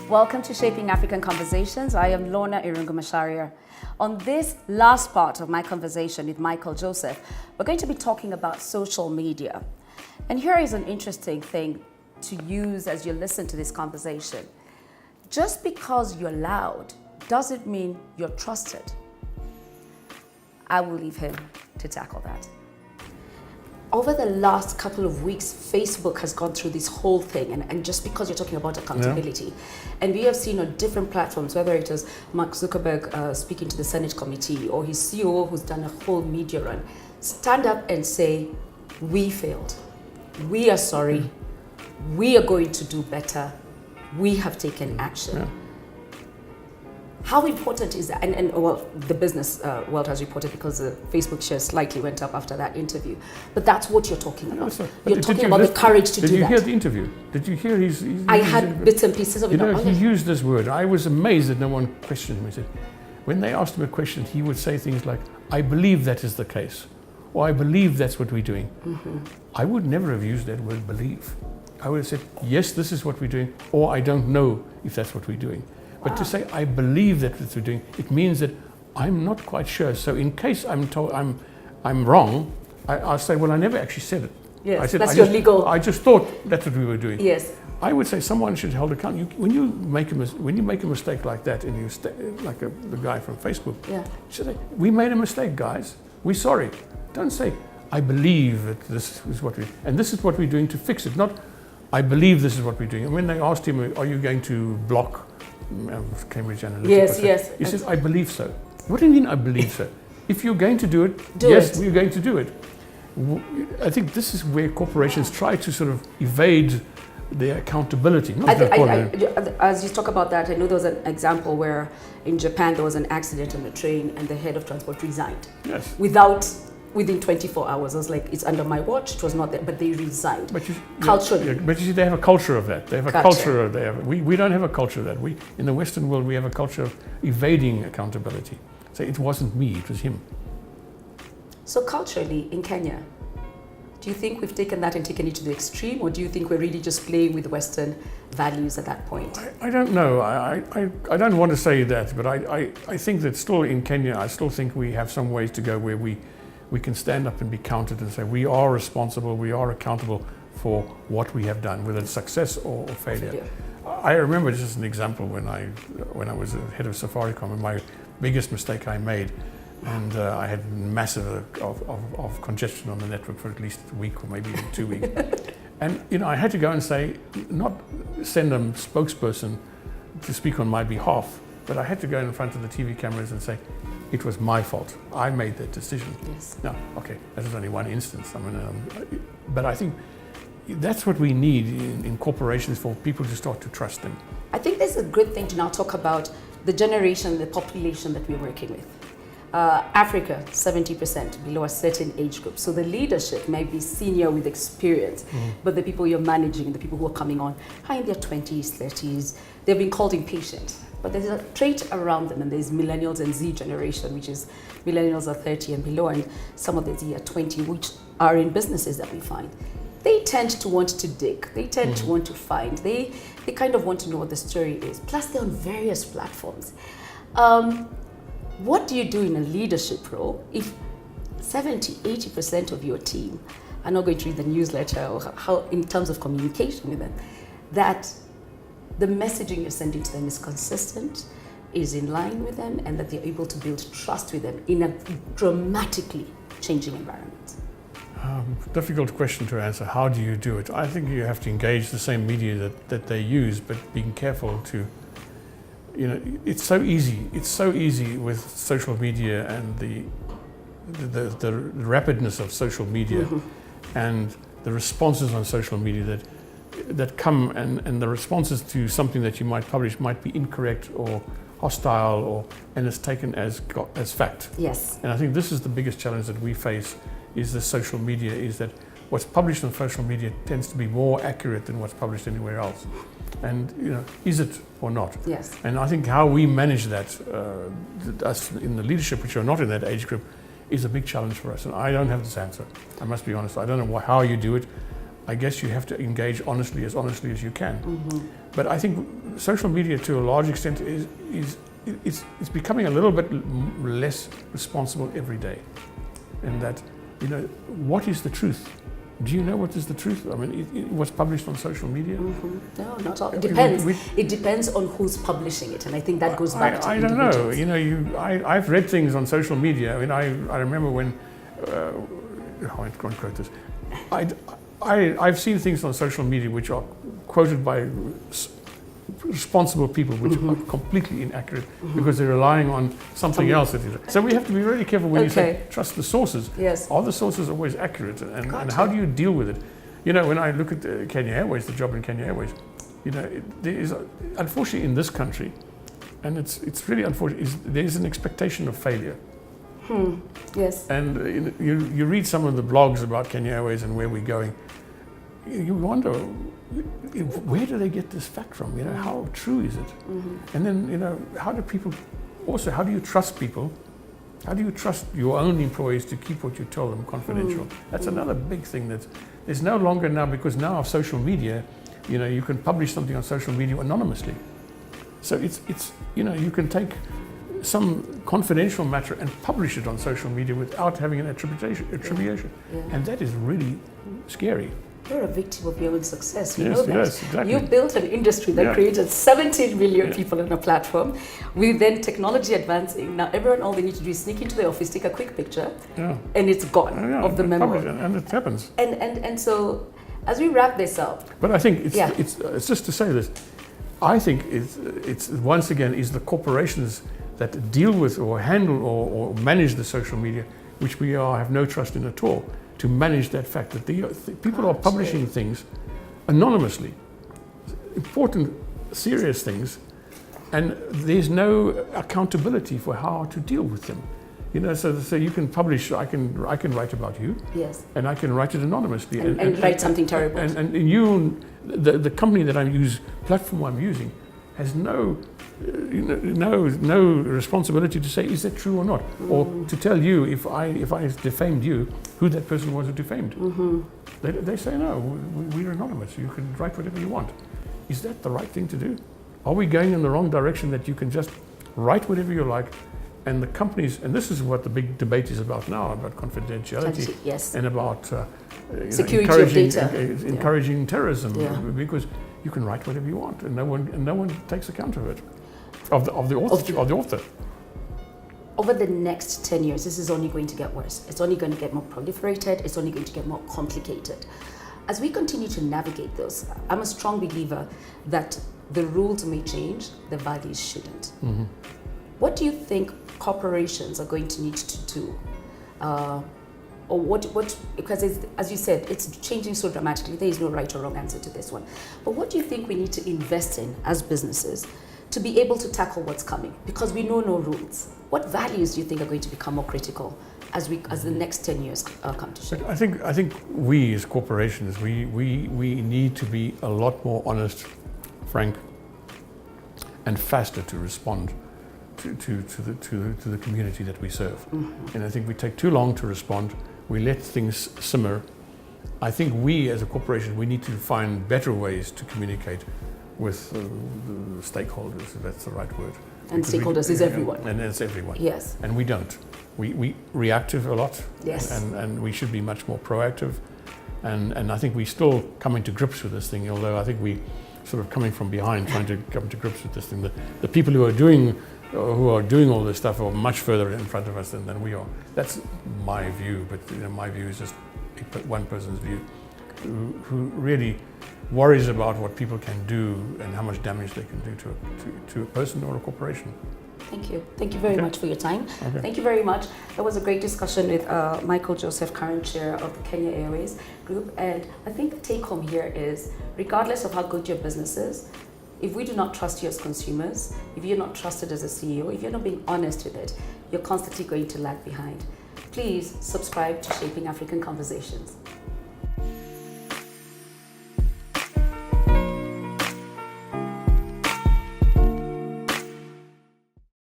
Welcome to Shaping African Conversations. I am Lorna Irungu-Macharia. On this last part of my conversation with Michael Joseph, we're going to be talking about social media. And here is an interesting thing to use as you listen to this conversation. Just because you're loud doesn't mean you're trusted. I will leave him to tackle that. Over the last couple of weeks, Facebook has gone through this whole thing, and just because you're talking about accountability, and we have seen on different platforms, whether it was Mark Zuckerberg speaking to the Senate committee or his CEO who's done a whole media run, stand up and say, we failed, we are sorry, we are going to do better, we have taken action. Yeah. How important is that? And well, the business world has reported because the Facebook shares slightly went up after that interview. But that's what you're talking about. You're talking about the courage to do that. Did you hear the interview? Did you hear his I had bits and pieces of it. He used this word. I was amazed that no one questioned him. He said, when they asked him a question, he would say things like, I believe that is the case. Or I believe that's what we're doing. Mm-hmm. I would never have used that word believe. I would have said, yes, this is what we're doing. Or I don't know if that's what we're doing. But to say, I believe that what we're doing, it means that I'm not quite sure. So in case I'm told I'm wrong, I'll say, well, I never actually said it. Yes, I said, that's your legal. I just thought that's what we were doing. Yes. I would say someone should hold account. When you make a mistake like that, and the guy from Facebook, yeah, you should say, we made a mistake, guys. We're sorry. Don't say, I believe that this is what and this is what we're doing to fix it. Not, I believe this is what we're doing. And when they asked him, are you going to block Cambridge Analytica? Yes. He says, I believe so. What do you mean, I believe so? If you're going to do it, we're going to do it. I think this is where corporations try to sort of evade their accountability. As you talk about that, I know there was an example where in Japan there was an accident on the train and the head of transport resigned. Yes. Within 24 hours. I was like, it's under my watch, it was not there, but they resigned. Culturally. But you see, they have a culture of that. They have a culture. We don't have a culture of that. In the Western world, we have a culture of evading accountability. So it wasn't me, it was him. So culturally, in Kenya, do you think we've taken that and taken it to the extreme, or do you think we're really just playing with Western values at that point? I don't know. I don't want to say that, but I think that still in Kenya, I still think we have some ways to go where we can stand up and be counted and say we are responsible, we are accountable for what we have done, whether it's success or failure. Yeah. I remember just an example when I was head of Safaricom, and my biggest mistake I made, and I had massive of congestion on the network for at least a week or maybe even 2 weeks. And I had to go and say, not send a spokesperson to speak on my behalf, but I had to go in front of the TV cameras and say, it was my fault. I made that decision. Yes. Now, okay, that is only one instance. But I think that's what we need in corporations, for people to start to trust them. I think there's a good thing to now talk about the generation, the population that we're working with. Africa, 70% below a certain age group. So the leadership may be senior with experience, but the people you're managing, the people who are coming on, are in their 20s, 30s, they've been called impatient. But there's a trait around them, and there's millennials and Z generation, which is millennials are 30 and below, and some of the Z are 20, which are in businesses that we find. They tend to want to dig. They tend to want to find. They kind of want to know what the story is. Plus, they're on various platforms. What do you do in a leadership role if 70, 80% of your team are not going to read the newsletter, or how, in terms of communication with them, that the messaging you're sending to them is consistent, is in line with them, and that they're able to build trust with them in a dramatically changing environment? Difficult question to answer. How do you do it? I think you have to engage the same media that they use, but being careful to, it's so easy. It's so easy with social media and the rapidness of social media and the responses on social media that come, and the responses to something that you might publish might be incorrect or hostile, and it's taken as fact. Yes. And I think this is the biggest challenge that we face, is the social media, is that what's published on social media tends to be more accurate than what's published anywhere else. And is it or not? Yes. And I think how we manage that, us in the leadership, which are not in that age group, is a big challenge for us. And I don't have this answer. I must be honest. I don't know how you do it. I guess you have to engage honestly as you can. But I think social media, to a large extent, is becoming a little bit less responsible every day. And that, what is the truth? Do you know what is the truth? I mean, it was published on social media. No, not all. It depends. It depends on who's publishing it, and I think that goes back to I don't know. I've read things on social media. I mean, I remember when I can't quote this. I've seen things on social media which are quoted by responsible people, which are completely inaccurate because they're relying on something else. So we have to be really careful when you say trust the sources. Yes. Are the sources always accurate? And how do you deal with it? When I look at Kenya Airways, the job in Kenya Airways, there is, unfortunately in this country, and it's really unfortunate, there is an expectation of failure. Yes. And you read some of the blogs about Kenya Airways and where we're going, you wonder, where do they get this fact from? How true is it? And then, how do you trust people? How do you trust your own employees to keep what you tell them confidential? That's another big thing that there's no longer now, because now of social media, you can publish something on social media anonymously. So it's you can take some confidential matter and publish it on social media without having an attribution. And that is really scary. You're a victim of your own success. You Yes, know that. yes, exactly. You built an industry that created 17 million people on a platform. With then technology advancing, now all they need to do is sneak into the office, take a quick picture, and it's gone of the memo. And it happens. And so, as we wrap this up. But I think it's just to say this. I think it's once again is the corporations that deal with or handle or manage the social media, which we have no trust in at all, to manage that fact that people are publishing things anonymously, important, serious things, and there's no accountability for how to deal with them. So you can publish. I can write about you. Yes. And I can write it anonymously. And write something terrible. And you, the company that platform I'm using, has no responsibility to say is that true or not, or to tell you if I defamed you, who that person was who defamed. They say no, we're anonymous. You can write whatever you want. Is that the right thing to do? Are we going in the wrong direction that you can just write whatever you like, and the companies, and this is what the big debate is about now, about confidentiality, and about security of data, encouraging terrorism, because you can write whatever you want, and no one takes account of it, of the author. Over the next 10 years, this is only going to get worse. It's only going to get more proliferated. It's only going to get more complicated. As we continue to navigate this, I'm a strong believer that the rules may change, the values shouldn't. What do you think corporations are going to need to do? Or what, because as you said, it's changing so dramatically. There is no right or wrong answer to this one. But what do you think we need to invest in as businesses to be able to tackle what's coming? Because we know no rules. What values do you think are going to become more critical as the next 10 years come to shape? I think we as corporations, we need to be a lot more honest, frank, and faster to respond to the community that we serve. And I think we take too long to respond. We let things simmer. I think we as a corporation, we need to find better ways to communicate with the stakeholders, if that's the right word. And because stakeholders is everyone. And it's everyone. Yes. And we don't. We reactive a lot. Yes. And we should be much more proactive. And I think we're still coming to grips with this thing, although I think we sort of coming from behind, trying to come to grips with this thing. The people who are doing all this stuff are much further in front of us than we are. That's my view, but my view is just one person's view, who really worries about what people can do and how much damage they can do to a person or a corporation. Thank you. Thank you very much for your time. Okay. Thank you very much. That was a great discussion with Michael Joseph, current chair of the Kenya Airways Group. And I think the take home here is, regardless of how good your business is, if we do not trust you as consumers, if you're not trusted as a CEO, if you're not being honest with it, you're constantly going to lag behind. Please subscribe to Shaping African Conversations.